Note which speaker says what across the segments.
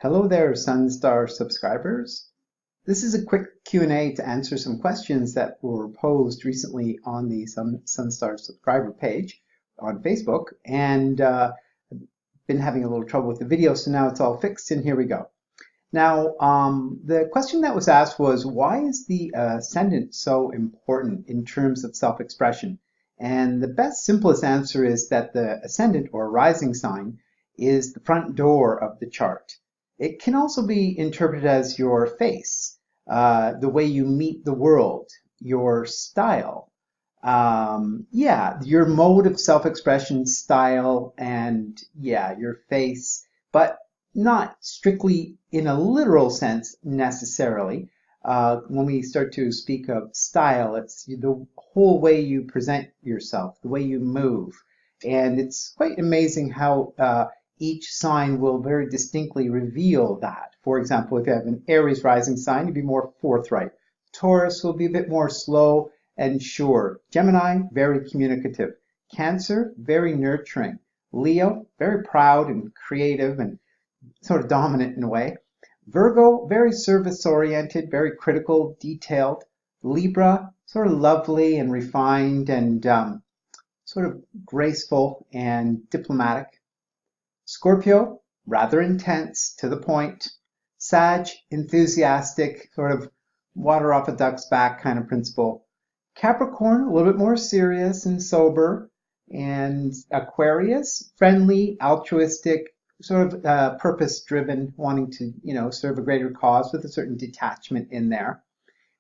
Speaker 1: Hello there, Sunstar subscribers. This is a quick Q&A to answer some questions that were posed recently on the Sunstar subscriber page on Facebook, and been having a little trouble with the video, so now it's all fixed, and here we go. Now, the question that was asked was, why is the ascendant so important in terms of self-expression? And the best, simplest answer is that the ascendant or rising sign is the front door of the chart. It can also be interpreted as your face, the way you meet the world, your style, your mode of self-expression, style, and your face, but not strictly in a literal sense necessarily. When we start to speak of style, it's the whole way you present yourself, the way you move. And it's quite amazing how each sign will very distinctly reveal that. For example, if you have an Aries rising sign, you'll be more forthright. Taurus will be a bit more slow and sure. Gemini, very communicative. Cancer, very nurturing. Leo, very proud and creative and sort of dominant in a way. Virgo, very service-oriented, very critical, detailed. Libra, sort of lovely and refined and sort of graceful and diplomatic. Scorpio, rather intense, to the point. Sag, enthusiastic, sort of water off a duck's back kind of principle. Capricorn, a little bit more serious and sober. And Aquarius, friendly, altruistic, sort of purpose-driven, wanting to, serve a greater cause with a certain detachment in there.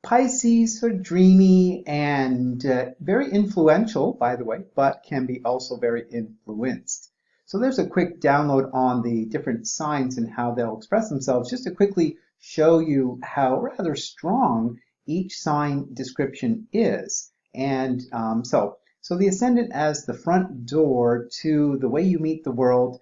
Speaker 1: Pisces, sort of dreamy and very influential, by the way, but can be also very influenced. So there's a quick download on the different signs and how they'll express themselves, just to quickly show you how rather strong each sign description is. And so the ascendant as the front door to the way you meet the world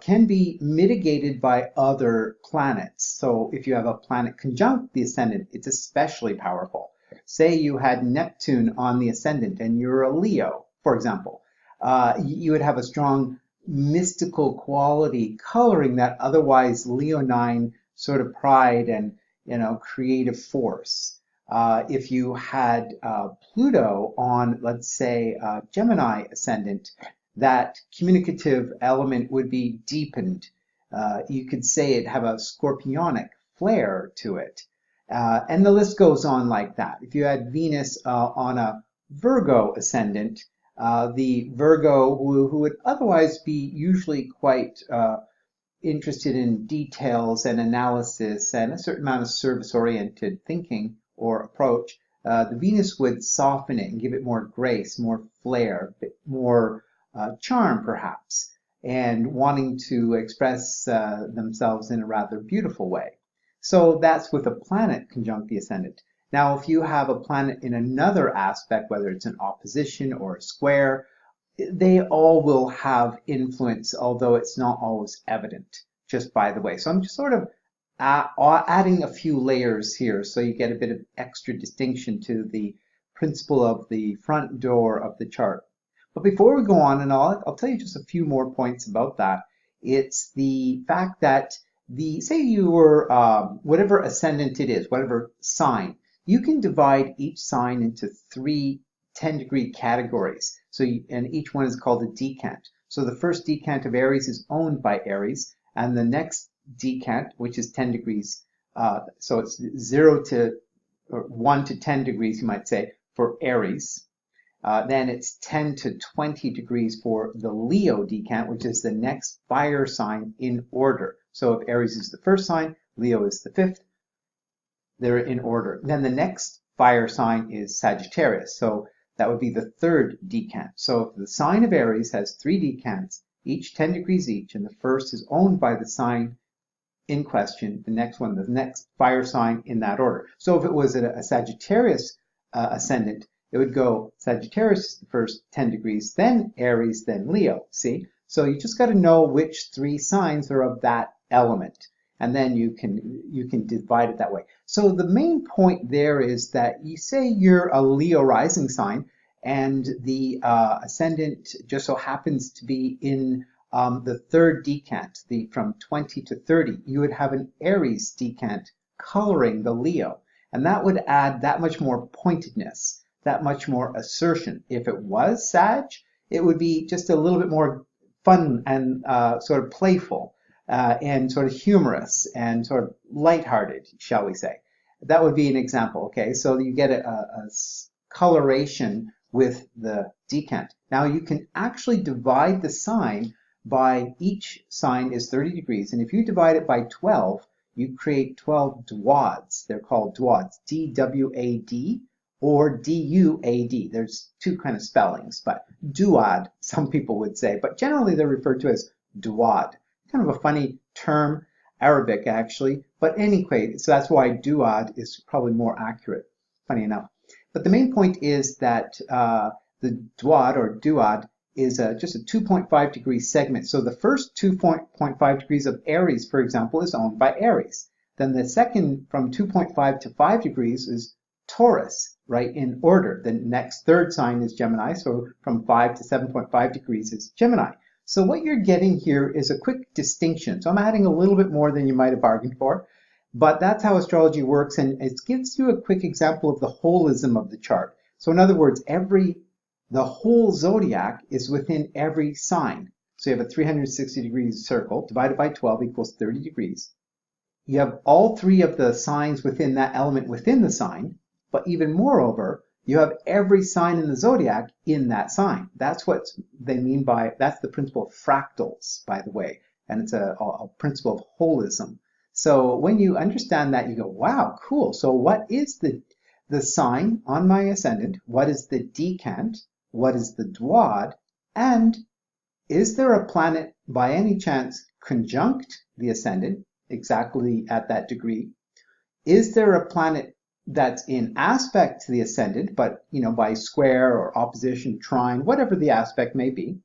Speaker 1: can be mitigated by other planets. So if you have a planet conjunct the ascendant, it's especially powerful. Say you had Neptune on the ascendant and you're a Leo, for example. You would have a strong mystical quality coloring that otherwise leonine sort of pride and creative force. If you had Pluto on, let's say, Gemini ascendant, that communicative element would be deepened. You could say it have a scorpionic flair to it. And the list goes on like that. If you had Venus on a Virgo ascendant, the Virgo who would otherwise be usually quite interested in details and analysis and a certain amount of service-oriented thinking or approach, the Venus would soften it and give it more grace, more flair, a bit more charm perhaps, and wanting to express themselves in a rather beautiful way. So that's with a planet conjunct the ascendant. Now, if you have a planet in another aspect, whether it's an opposition or a square, they all will have influence, although it's not always evident, just by the way. So I'm just sort of adding a few layers here so you get a bit of extra distinction to the principle of the front door of the chart. But before we go on, and I'll tell you just a few more points about that. It's the fact that say you were whatever ascendant it is, whatever sign, you can divide each sign into 3 10-degree categories. And each one is called a decant. So the first decant of Aries is owned by Aries, and the next decant, which is 10 degrees, so it's 1 to 10 degrees, you might say, for Aries. Then it's 10 to 20 degrees for the Leo decant, which is the next fire sign in order. So if Aries is the first sign, Leo is the 5th. They're in order. Then the next fire sign is Sagittarius. So that would be the 3rd decant. So if the sign of Aries has 3 decants, each 10 degrees each, and the first is owned by the sign in question, the next one, the next fire sign in that order. So if it was a Sagittarius ascendant, it would go Sagittarius is the first 10 degrees, then Aries, then Leo. See? So you just got to know which 3 signs are of that element, and then you can divide it that way. So the main point there is that you say you're a Leo rising sign, and the ascendant just so happens to be in the third decant, from 20 to 30, you would have an Aries decant coloring the Leo. And that would add that much more pointedness, that much more assertion. If it was Sag, it would be just a little bit more fun and sort of playful and sort of humorous and sort of lighthearted, shall we say. That would be an example, okay? So you get a coloration with the decant. Now you can actually divide the sign by, each sign is 30 degrees, and if you divide it by 12, you create 12 dwads. They're called dwads, D-W-A-D or D-U-A-D. There's two kind of spellings, but duad, some people would say, but generally they're referred to as dwad. Kind of a funny term, Arabic actually, but anyway, so that's why duad is probably more accurate, funny enough. But the main point is that the dwad or duad is just a 2.5 degree segment. So the first 2.5 degrees of Aries, for example, is owned by Aries. Then the second, from 2.5 to 5 degrees, is Taurus, right, in order. The next third sign is Gemini, so from 5 to 7.5 degrees is Gemini. So what you're getting here is a quick distinction. So I'm adding a little bit more than you might have bargained for, but that's how astrology works, and it gives you a quick example of the holism of the chart. So in other words, the whole zodiac is within every sign. So you have a 360 degrees circle divided by 12 equals 30 degrees. You have all three of the signs within that element within the sign, but even moreover, you have every sign in the zodiac in that sign. That's what they mean by, that's the principle of fractals, by the way, and it's a principle of holism. So when you understand that, you go, wow, cool. So what is the sign on my ascendant? What is the decant? What is the dwad? And is there a planet by any chance conjunct the ascendant exactly at that degree? Is there a planet that's in aspect to the ascendant, but by square or opposition, trine, whatever the aspect may be?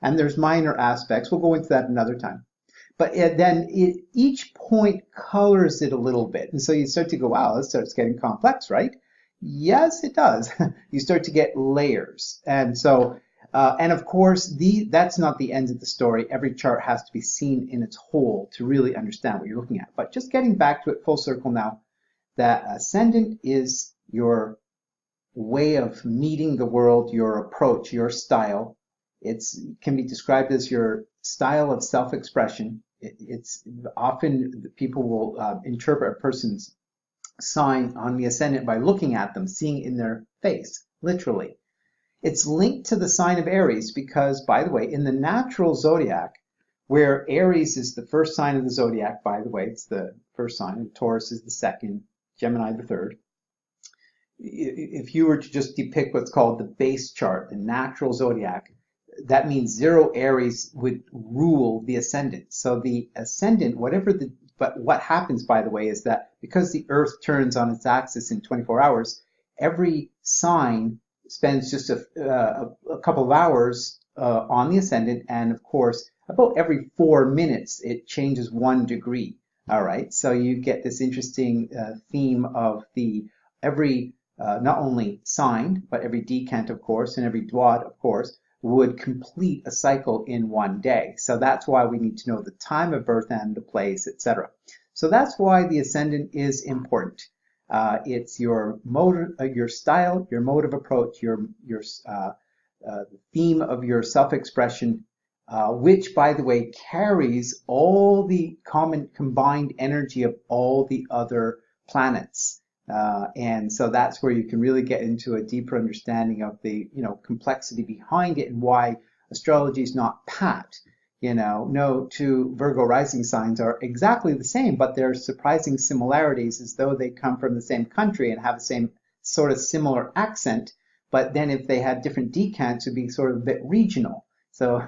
Speaker 1: And there's minor aspects. We'll go into that another time. But then each point colors it a little bit. And so you start to go, wow, this starts getting complex, right? Yes, it does. You start to get layers. And so, and of course, that's not the end of the story. Every chart has to be seen in its whole to really understand what you're looking at. But just getting back to it full circle now, that ascendant is your way of meeting the world, your approach, your style. It can be described as your style of self-expression. It's often people will interpret a person's sign on the ascendant by looking at them, seeing in their face, literally. It's linked to the sign of Aries because, by the way, in the natural zodiac, where Aries is the first sign of the zodiac, by the way, it's the first sign, and Taurus is the second, Gemini the third. If you were to just depict what's called the base chart, the natural zodiac, that means 0 Aries would rule the ascendant. So the ascendant, but what happens, by the way, is that because the Earth turns on its axis in 24 hours, every sign spends just a couple of hours on the ascendant, and of course, about every 4 minutes, it changes 1 degree. All right, so you get this interesting theme of every not only sign, but every decant, of course, and every dwad, of course, would complete a cycle in 1 day. So that's why we need to know the time of birth and the place, etc. So that's why the ascendant is important. It's your mode, your style, your mode of approach, your theme of your self-expression, which, by the way, carries all the combined energy of all the other planets. And so that's where you can really get into a deeper understanding of the complexity behind it and why astrology is not pat. No two Virgo rising signs are exactly the same, but there are surprising similarities as though they come from the same country and have the same sort of similar accent. But then if they had different decants, it would be sort of a bit regional. So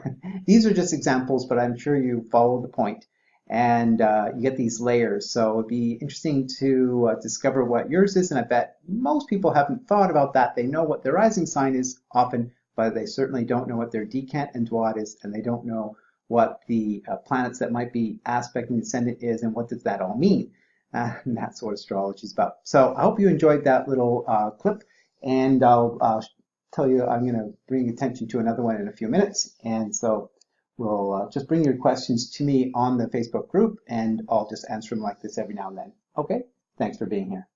Speaker 1: these are just examples, but I'm sure you follow the point. And you get these layers. So it'd be interesting to discover what yours is. And I bet most people haven't thought about that. They know what their rising sign is often, but they certainly don't know what their decant and dwad is, and they don't know what the planets that might be aspecting the ascendant is, and what does that all mean. And that's what astrology is about. So I hope you enjoyed that little clip, and I'll tell you I'm going to bring attention to another one in a few minutes. And so will just bring your questions to me on the Facebook group, and I'll just answer them like this every now and then. Okay? Thanks for being here.